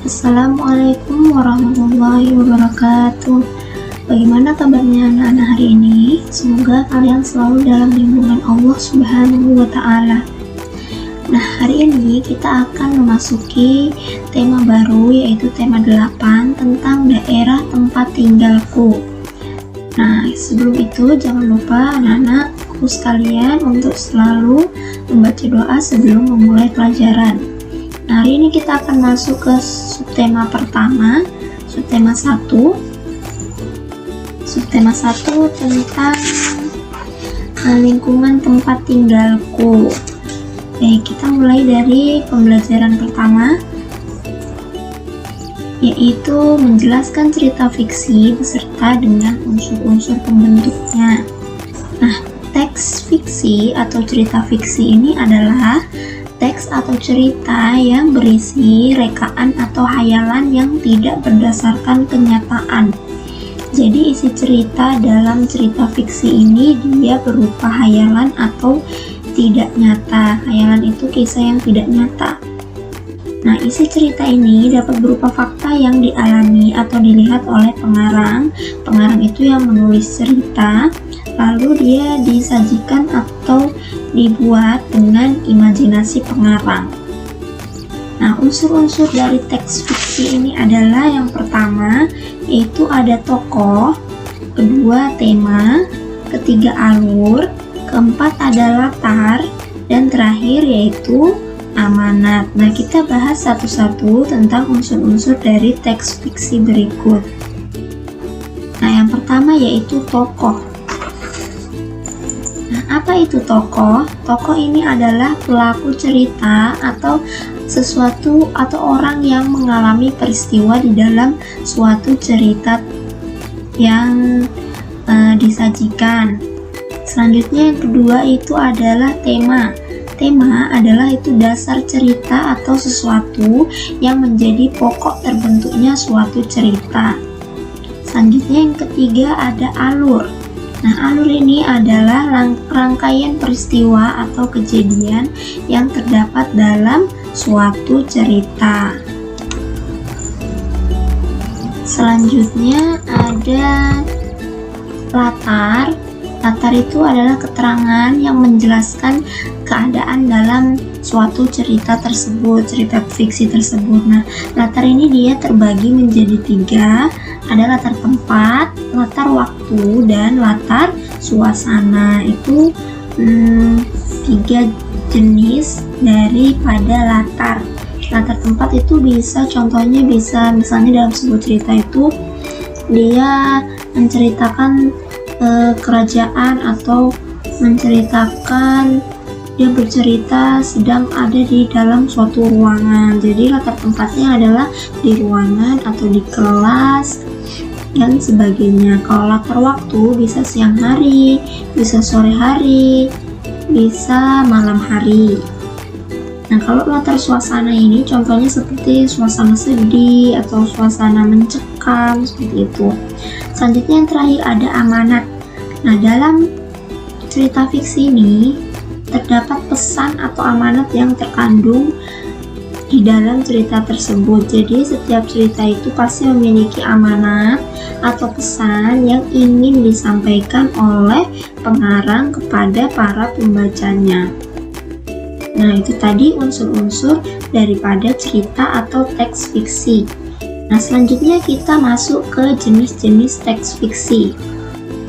Assalamualaikum warahmatullahi wabarakatuh. Bagaimana kabarnya anak-anak hari ini? Semoga kalian selalu dalam lindungan Allah Subhanahu wa Ta'ala. Nah, hari ini kita akan memasuki tema baru, yaitu tema 8 tentang daerah tempat tinggalku. Nah, sebelum itu jangan lupa anak-anakku sekalian untuk selalu membaca doa sebelum memulai pelajaran. Nah, hari ini kita akan masuk ke subtema pertama, subtema 1. Subtema 1 tentang lingkungan tempat tinggalku. Oke, kita mulai dari pembelajaran pertama, yaitu menjelaskan cerita fiksi beserta dengan unsur-unsur pembentuknya. Nah, teks fiksi atau cerita fiksi ini adalah teks atau cerita yang berisi rekaan atau hayalan yang tidak berdasarkan kenyataan. Jadi isi cerita dalam cerita fiksi ini dia berupa hayalan atau tidak nyata. Hayalan itu kisah yang tidak nyata. Nah, isi cerita ini dapat berupa fakta yang dialami atau dilihat oleh pengarang. Pengarang itu yang menulis cerita, lalu dia disajikan atau dibuat dengan imajinasi pengarang. Nah, unsur-unsur dari teks fiksi ini adalah yang pertama, yaitu ada tokoh, kedua tema, ketiga alur, keempat ada latar, dan terakhir yaitu amanat. Nah, kita bahas satu-satu tentang unsur-unsur dari teks fiksi berikut. Nah, yang pertama yaitu tokoh. Nah, apa itu tokoh? Tokoh ini adalah pelaku cerita atau sesuatu atau orang yang mengalami peristiwa di dalam suatu cerita yang disajikan. Selanjutnya yang kedua itu adalah tema. Tema adalah itu dasar cerita atau sesuatu yang menjadi pokok terbentuknya suatu cerita. Selanjutnya yang ketiga ada alur. Nah, alur ini adalah rangkaian peristiwa atau kejadian yang terdapat dalam suatu cerita. Selanjutnya ada latar. Latar itu adalah keterangan yang menjelaskan keadaan dalam suatu cerita tersebut, cerita fiksi tersebut. Nah, latar ini dia terbagi menjadi 3, ada latar tempat, latar waktu, dan latar suasana. Itu 3 jenis daripada latar. Latar tempat itu bisa, contohnya bisa misalnya dalam sebuah cerita itu dia menceritakan kerajaan atau menceritakan dia bercerita sedang ada di dalam suatu ruangan. Jadi latar tempatnya adalah di ruangan atau di kelas dan sebagainya. Kalau latar waktu bisa siang hari, bisa sore hari, bisa malam hari. Nah, kalau latar suasana ini contohnya seperti suasana sedih atau suasana mencekam seperti itu. Selanjutnya yang terakhir ada amanat. Nah, dalam cerita fiksi ini terdapat pesan atau amanat yang terkandung di dalam cerita tersebut. Jadi setiap cerita itu pasti memiliki amanat atau pesan yang ingin disampaikan oleh pengarang kepada para pembacanya. Nah, itu tadi unsur-unsur daripada cerita atau teks fiksi. Nah, selanjutnya kita masuk ke jenis-jenis teks fiksi.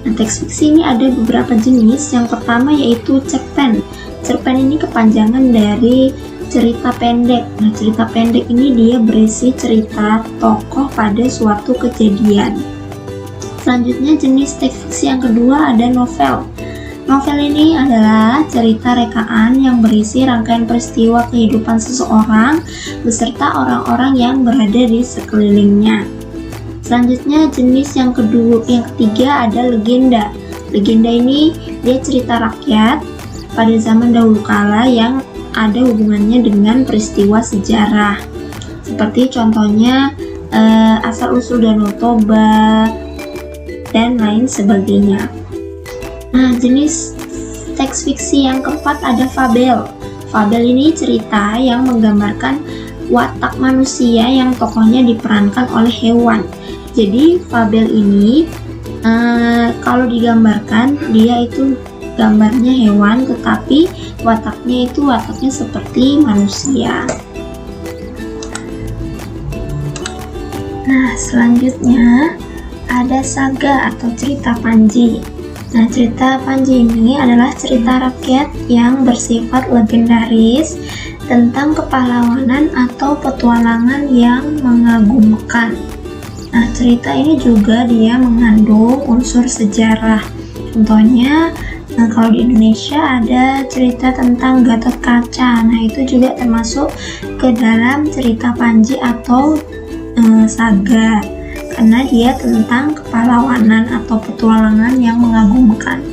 Nah, teks fiksi ini ada beberapa jenis. Yang pertama yaitu cerpen. Cerpen ini kepanjangan dari cerita pendek. Nah, cerita pendek ini dia berisi cerita tokoh pada suatu kejadian. Selanjutnya jenis teks fiksi yang kedua ada novel. Novel ini adalah cerita rekaan yang berisi rangkaian peristiwa kehidupan seseorang beserta orang-orang yang berada di sekelilingnya. Selanjutnya jenis yang ketiga ada legenda. Legenda ini dia cerita rakyat pada zaman dahulu kala yang ada hubungannya dengan peristiwa sejarah. Seperti contohnya asal-usul Danau Toba dan lain sebagainya. Nah, jenis teks fiksi yang keempat ada fabel. Fabel ini cerita yang menggambarkan watak manusia yang tokohnya diperankan oleh hewan. Jadi fabel ini kalau digambarkan dia itu gambarnya hewan, tetapi wataknya seperti manusia. Nah, selanjutnya ada saga atau cerita Panji. Nah, cerita Panji ini adalah cerita rakyat yang bersifat legendaris tentang kepahlawanan atau petualangan yang mengagumkan. Nah, cerita ini juga dia mengandung unsur sejarah. Contohnya, kalau di Indonesia ada cerita tentang Gatot Kaca. Nah, itu juga termasuk ke dalam cerita Panji atau saga, karena dia tentang kepahlawanan atau petualangan yang mengagumkan.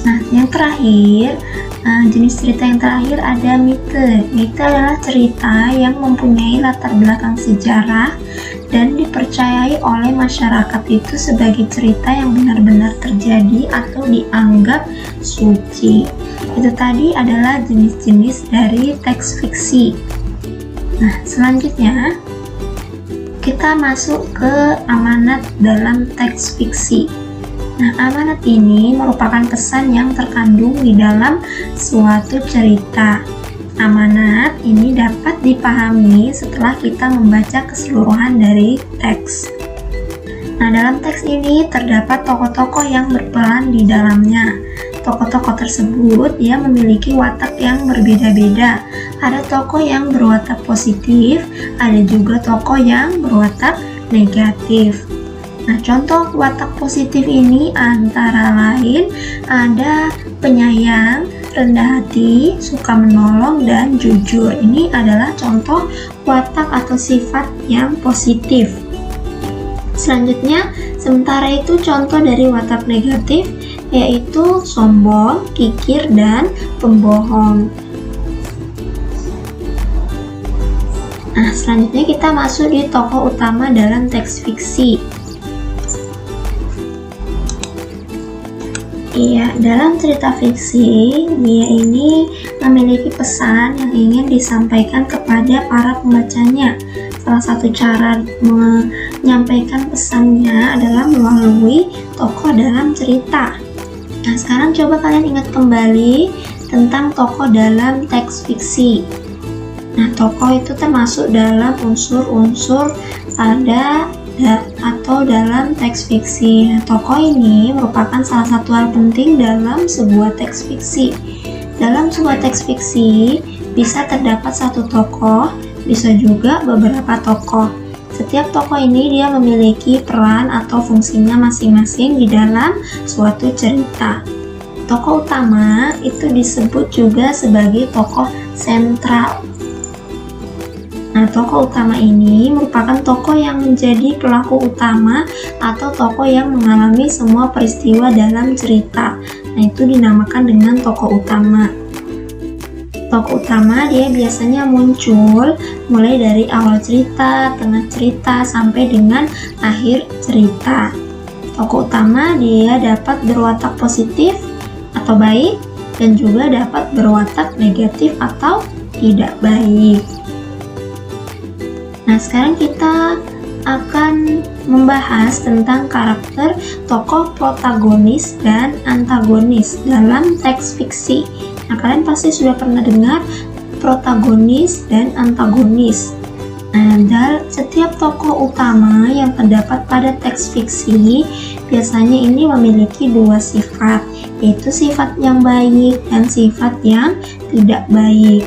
Nah, yang terakhir, jenis cerita yang terakhir ada mite. Mite adalah cerita yang mempunyai latar belakang sejarah dan dipercayai oleh masyarakat itu sebagai cerita yang benar-benar terjadi atau dianggap suci. Itu tadi adalah jenis-jenis dari teks fiksi. Nah, selanjutnya kita masuk ke amanat dalam teks fiksi. Nah, amanat ini merupakan pesan yang terkandung di dalam suatu cerita. Amanat ini dapat dipahami setelah kita membaca keseluruhan dari teks. Nah, dalam teks ini terdapat tokoh-tokoh yang berperan di dalamnya. Tokoh-tokoh tersebut dia memiliki watak yang berbeda-beda. Ada tokoh yang berwatak positif, ada juga tokoh yang berwatak negatif. Nah, contoh watak positif ini antara lain ada penyayang, rendah hati, suka menolong, dan jujur. Ini adalah contoh watak atau sifat yang positif. Selanjutnya, sementara itu contoh dari watak negatif yaitu sombong, kikir, dan pembohong. Nah, selanjutnya kita masuk di tokoh utama dalam teks fiksi. Iya, dalam cerita fiksi, dia ini memiliki pesan yang ingin disampaikan kepada para pembacanya. Salah satu cara menyampaikan pesannya adalah melalui tokoh dalam cerita. Nah, sekarang coba kalian ingat kembali tentang tokoh dalam teks fiksi. Nah, tokoh itu termasuk dalam unsur-unsur pada atau dalam teks fiksi. Nah, tokoh ini merupakan salah satu hal penting dalam sebuah teks fiksi. Dalam sebuah teks fiksi bisa terdapat satu tokoh, bisa juga beberapa tokoh. Setiap tokoh ini dia memiliki peran atau fungsinya masing-masing di dalam suatu cerita. Tokoh utama itu disebut juga sebagai tokoh sentral. Nah, tokoh utama ini merupakan tokoh yang menjadi pelaku utama atau tokoh yang mengalami semua peristiwa dalam cerita. Nah, itu dinamakan dengan tokoh utama. Tokoh utama dia biasanya muncul mulai dari awal cerita, tengah cerita, sampai dengan akhir cerita. Tokoh utama dia dapat berwatak positif atau baik, dan juga dapat berwatak negatif atau tidak baik. Nah, sekarang kita akan membahas tentang karakter tokoh protagonis dan antagonis dalam teks fiksi. Nah, kalian pasti sudah pernah dengar protagonis dan antagonis. Nah, setiap tokoh utama yang terdapat pada teks fiksi biasanya ini memiliki dua sifat, yaitu sifat yang baik dan sifat yang tidak baik.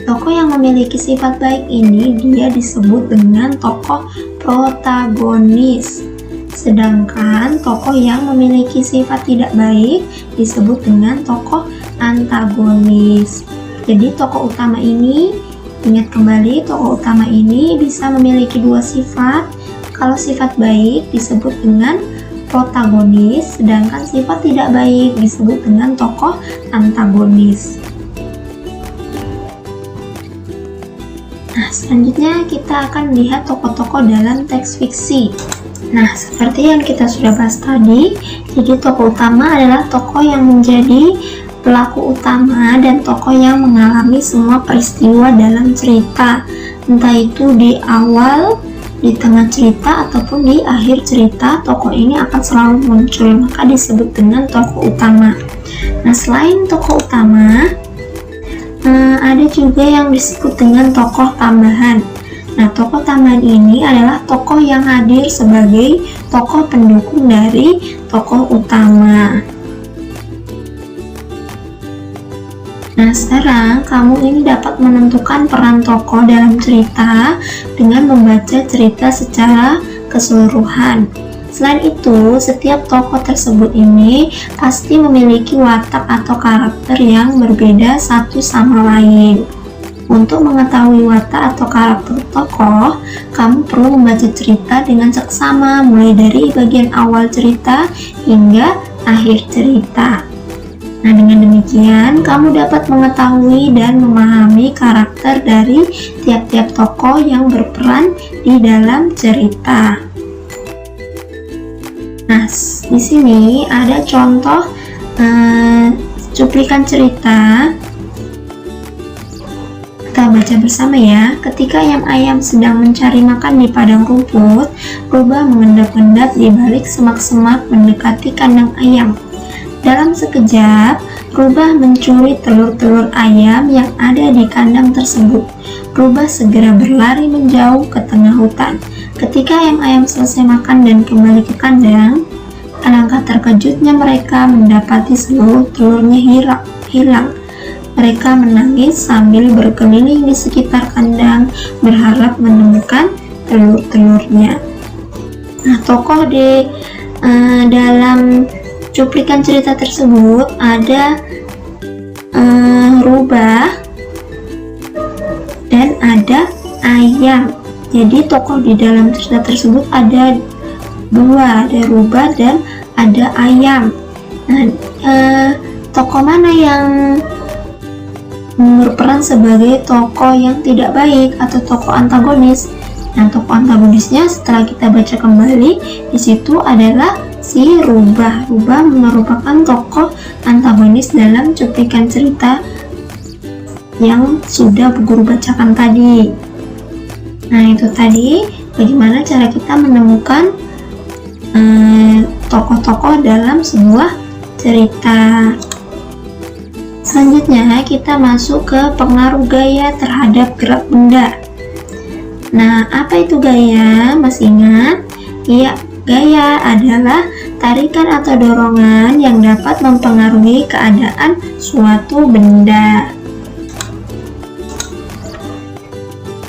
Tokoh yang memiliki sifat baik ini dia disebut dengan tokoh protagonis. Sedangkan tokoh yang memiliki sifat tidak baik disebut dengan tokoh antagonis. Jadi tokoh utama ini, ingat kembali, tokoh utama ini bisa memiliki dua sifat. Kalau sifat baik disebut dengan protagonis, sedangkan sifat tidak baik disebut dengan tokoh antagonis. Nah, selanjutnya kita akan lihat tokoh-tokoh dalam teks fiksi. Nah, seperti yang kita sudah bahas tadi, jadi tokoh utama adalah tokoh yang menjadi pelaku utama dan tokoh yang mengalami semua peristiwa dalam cerita. entah itu di awal, di tengah cerita, ataupun di akhir cerita, tokoh ini akan selalu muncul, maka disebut dengan tokoh utama. Nah, selain tokoh utama, ada juga yang disebut dengan tokoh tambahan. Nah, tokoh tambahan ini adalah tokoh yang hadir sebagai tokoh pendukung dari tokoh utama. Nah, sekarang kamu ini dapat menentukan peran tokoh dalam cerita dengan membaca cerita secara keseluruhan. Selain itu, setiap tokoh tersebut ini pasti memiliki watak atau karakter yang berbeda satu sama lain. Untuk mengetahui watak atau karakter tokoh, kamu perlu membaca cerita dengan seksama, mulai dari bagian awal cerita hingga akhir cerita. Nah, dengan demikian, kamu dapat mengetahui dan memahami karakter dari tiap-tiap tokoh yang berperan di dalam cerita. Nah, di sini ada contoh cuplikan cerita. Kita baca bersama ya. Ketika ayam-ayam sedang mencari makan di padang rumput, Rubah mengendap-endap di balik semak-semak mendekati kandang ayam. Dalam sekejap, Rubah mencuri telur-telur ayam yang ada di kandang tersebut. Rubah segera berlari menjauh ke tengah hutan. Ketika ayam-ayam selesai makan dan kembali ke kandang, alangkah terkejutnya mereka mendapati seluruh telurnya hilang. Mereka menangis sambil berkeliling di sekitar kandang, berharap menemukan telur-telurnya. Nah, tokoh di dalam cuplikan cerita tersebut ada Rubah dan ada ayam. Jadi tokoh di dalam cerita tersebut ada dua, ada Rubah dan ada ayam. Nah, tokoh mana yang berperan sebagai tokoh yang tidak baik atau tokoh antagonis? Nah, tokoh antagonisnya setelah kita baca kembali, di situ adalah si Rubah. Rubah merupakan tokoh antagonis dalam cuplikan cerita yang sudah guru bacakan tadi. Nah, itu tadi bagaimana cara kita menemukan tokoh-tokoh dalam sebuah cerita. Selanjutnya kita masuk ke pengaruh gaya terhadap gerak benda. Nah, apa itu gaya? Masih ingat? Iya, gaya adalah tarikan atau dorongan yang dapat mempengaruhi keadaan suatu benda.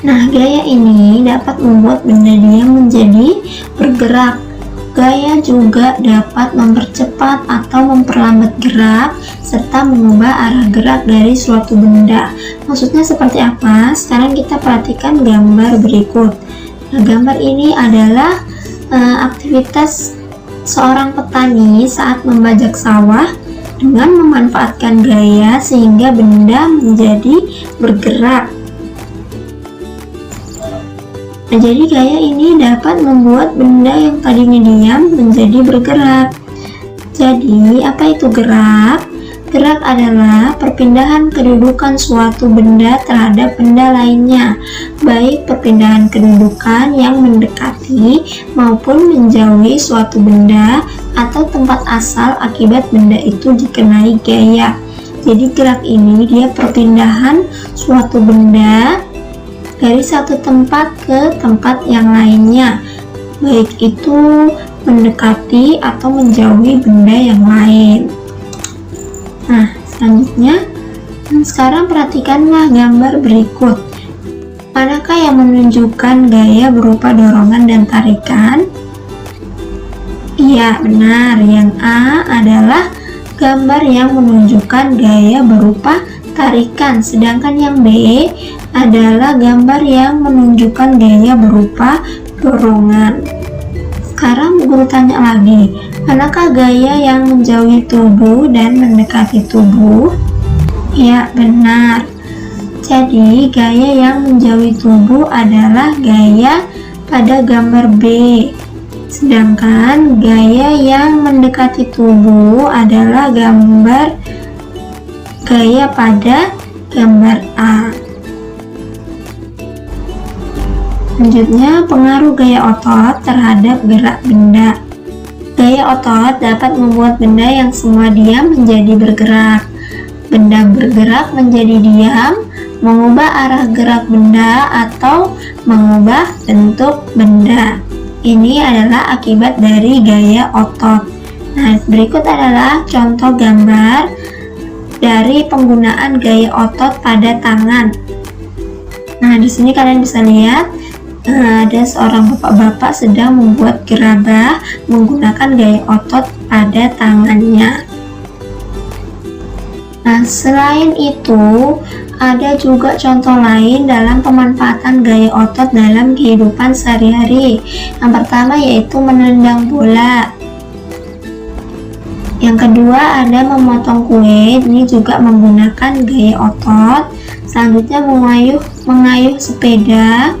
Nah, gaya ini dapat membuat benda dia menjadi bergerak. Gaya juga dapat mempercepat atau memperlambat gerak serta mengubah arah gerak dari suatu benda. Maksudnya seperti apa? Sekarang kita perhatikan gambar berikut. Nah, gambar ini adalah aktivitas seorang petani saat membajak sawah dengan memanfaatkan gaya sehingga benda menjadi bergerak. Nah, jadi gaya ini dapat membuat benda yang tadinya diam menjadi bergerak. Jadi, apa itu gerak? Gerak adalah perpindahan kedudukan suatu benda terhadap benda lainnya, baik perpindahan kedudukan yang mendekati maupun menjauhi suatu benda atau tempat asal akibat benda itu dikenai gaya. Jadi, gerak ini dia perpindahan suatu benda dari satu tempat ke tempat yang lainnya, baik itu mendekati atau menjauhi benda yang lain. Nah, selanjutnya, sekarang perhatikanlah gambar berikut. Manakah yang menunjukkan gaya berupa dorongan dan tarikan? Iya, benar. Yang A adalah gambar yang menunjukkan gaya berupa tarikan, sedangkan yang B adalah gambar yang menunjukkan gaya berupa dorongan. Sekarang guru tanya lagi, manakah gaya yang menjauhi tubuh dan mendekati tubuh? Ya, benar. Jadi, gaya yang menjauhi tubuh adalah gaya pada gambar B. Sedangkan gaya yang mendekati tubuh adalah gaya pada gambar A. Selanjutnya, pengaruh gaya otot terhadap gerak benda. Gaya otot dapat membuat benda yang semula diam menjadi bergerak. Benda bergerak menjadi diam, mengubah arah gerak benda atau mengubah bentuk benda. Ini adalah akibat dari gaya otot. Nah, berikut adalah contoh gambar dari penggunaan gaya otot pada tangan. Nah, di sini kalian bisa lihat ada seorang bapak-bapak sedang membuat gerabah menggunakan gaya otot pada tangannya. Nah, selain itu, ada juga contoh lain dalam pemanfaatan gaya otot dalam kehidupan sehari-hari. Yang pertama yaitu menendang bola. Yang kedua ada memotong kue, ini juga menggunakan gaya otot. Selanjutnya mengayuh sepeda.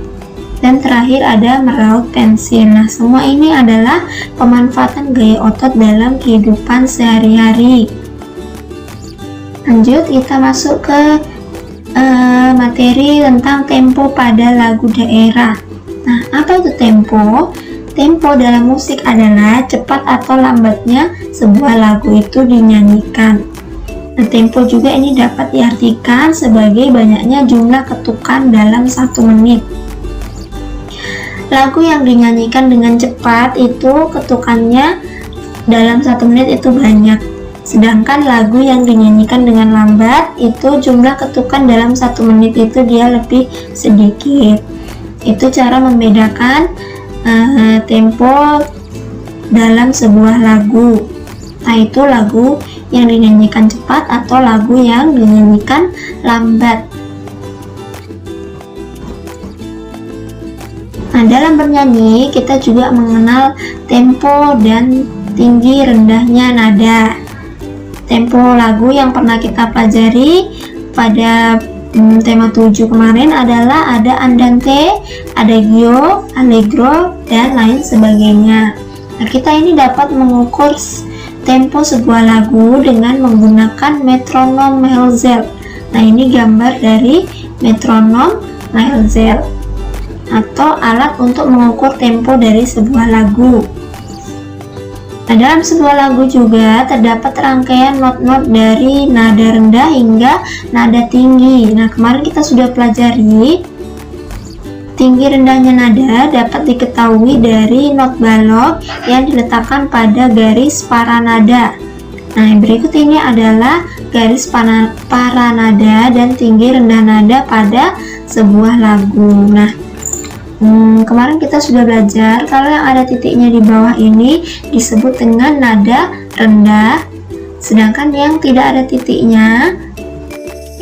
Dan terakhir ada meraut pensil. Nah, semua ini adalah pemanfaatan gaya otot dalam kehidupan sehari-hari. Lanjut, kita masuk ke materi tentang tempo pada lagu daerah. Nah, apa itu tempo? Tempo dalam musik adalah cepat atau lambatnya sebuah lagu itu dinyanyikan. Nah, tempo juga ini dapat diartikan sebagai banyaknya jumlah ketukan dalam 1 menit. Lagu yang dinyanyikan dengan cepat itu ketukannya dalam 1 menit itu banyak. Sedangkan lagu yang dinyanyikan dengan lambat itu jumlah ketukan dalam 1 menit itu dia lebih sedikit. Itu cara membedakan tempo dalam sebuah lagu. Nah, itu lagu yang dinyanyikan cepat atau lagu yang dinyanyikan lambat. Nah, dalam bernyanyi kita juga mengenal tempo dan tinggi rendahnya nada. Tempo lagu yang pernah kita pelajari pada tema 7 kemarin adalah ada andante, adagio, allegro, dan lain sebagainya. Nah, kita ini dapat mengukur tempo sebuah lagu dengan menggunakan metronom Melzel. Nah, ini gambar dari metronom Melzel atau alat untuk mengukur tempo dari sebuah lagu. Nah, dalam sebuah lagu juga terdapat rangkaian not-not dari nada rendah hingga nada tinggi. Nah, kemarin kita sudah pelajari tinggi rendahnya nada dapat diketahui dari not balok yang diletakkan pada garis paranada. Nah, berikut ini adalah garis paranada dan tinggi rendah nada pada sebuah lagu. Nah, kemarin kita sudah belajar kalau yang ada titiknya di bawah ini disebut dengan nada rendah, sedangkan yang tidak ada titiknya,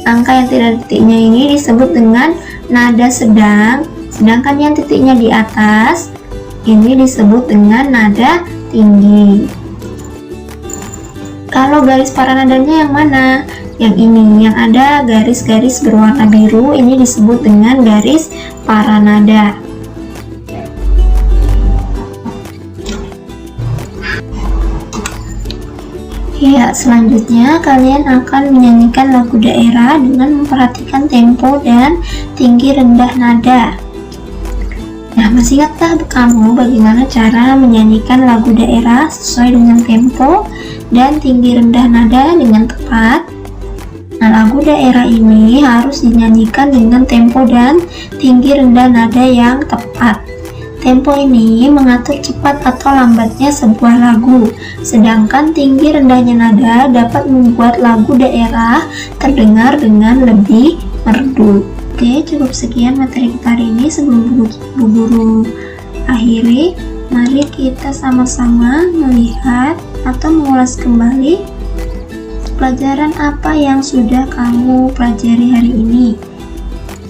angka yang tidak ada titiknya ini disebut dengan nada sedang, sedangkan yang titiknya di atas ini disebut dengan nada tinggi. Kalau garis paranadanya yang mana? Yang ini, yang ada garis-garis berwarna biru ini disebut dengan garis paranada. Ya, selanjutnya kalian akan menyanyikan lagu daerah dengan memperhatikan tempo dan tinggi rendah nada. Nah, masih ingatkah kamu bagaimana cara menyanyikan lagu daerah sesuai dengan tempo dan tinggi rendah nada dengan tepat? Nah, lagu daerah ini harus dinyanyikan dengan tempo dan tinggi rendah nada yang tepat. Tempo ini mengatur cepat atau lambatnya sebuah lagu, sedangkan tinggi rendahnya nada dapat membuat lagu daerah terdengar dengan lebih merdu. Oke, cukup sekian materi kita hari ini. Sebelum Bu Guru akhiri, mari kita sama-sama melihat atau mengulas kembali pelajaran apa yang sudah kamu pelajari hari ini.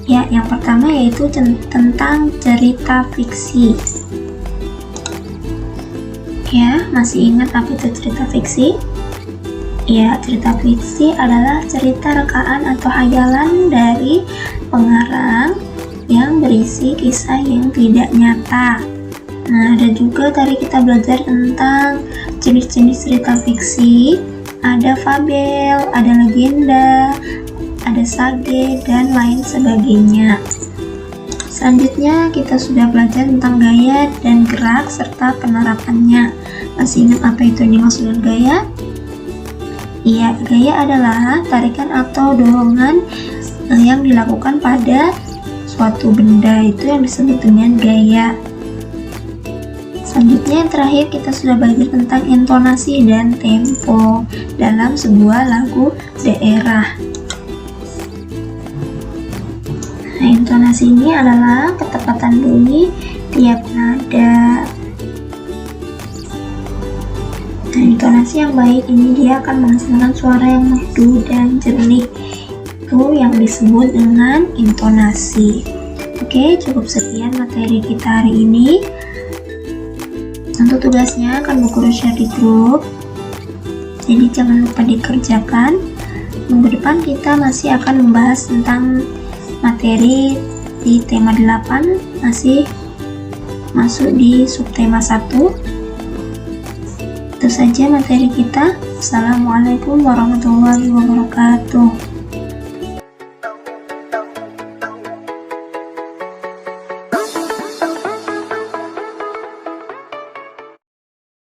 Ya, yang pertama yaitu tentang cerita fiksi. Ya, masih ingat apa itu cerita fiksi? Ya, cerita fiksi adalah cerita rekaan atau hayalan dari pengarang yang berisi kisah yang tidak nyata. Nah, ada juga tadi kita belajar tentang jenis-jenis cerita fiksi. Ada fabel, ada legenda, ada sage, dan lain sebagainya. Selanjutnya kita sudah belajar tentang gaya dan gerak serta penerapannya. Masih ingat apa itu yang dimaksud dengan gaya? Iya, gaya adalah tarikan atau dorongan yang dilakukan pada suatu benda, itu yang disebut dengan gaya. Selanjutnya yang terakhir kita sudah belajar tentang intonasi dan tempo dalam sebuah lagu daerah. Nah, intonasi ini adalah ketepatan bunyi tiap nada. Nah, intonasi yang baik ini dia akan menghasilkan suara yang merdu dan jernih. Itu yang disebut dengan intonasi. Oke, cukup sekian materi kita hari ini. Untuk tugasnya akan Bu Guru share di grup. Jadi jangan lupa dikerjakan. Minggu depan kita masih akan membahas tentang materi di tema 8, masih masuk di subtema 1. Itu saja materi kita. Assalamualaikum warahmatullahi wabarakatuh.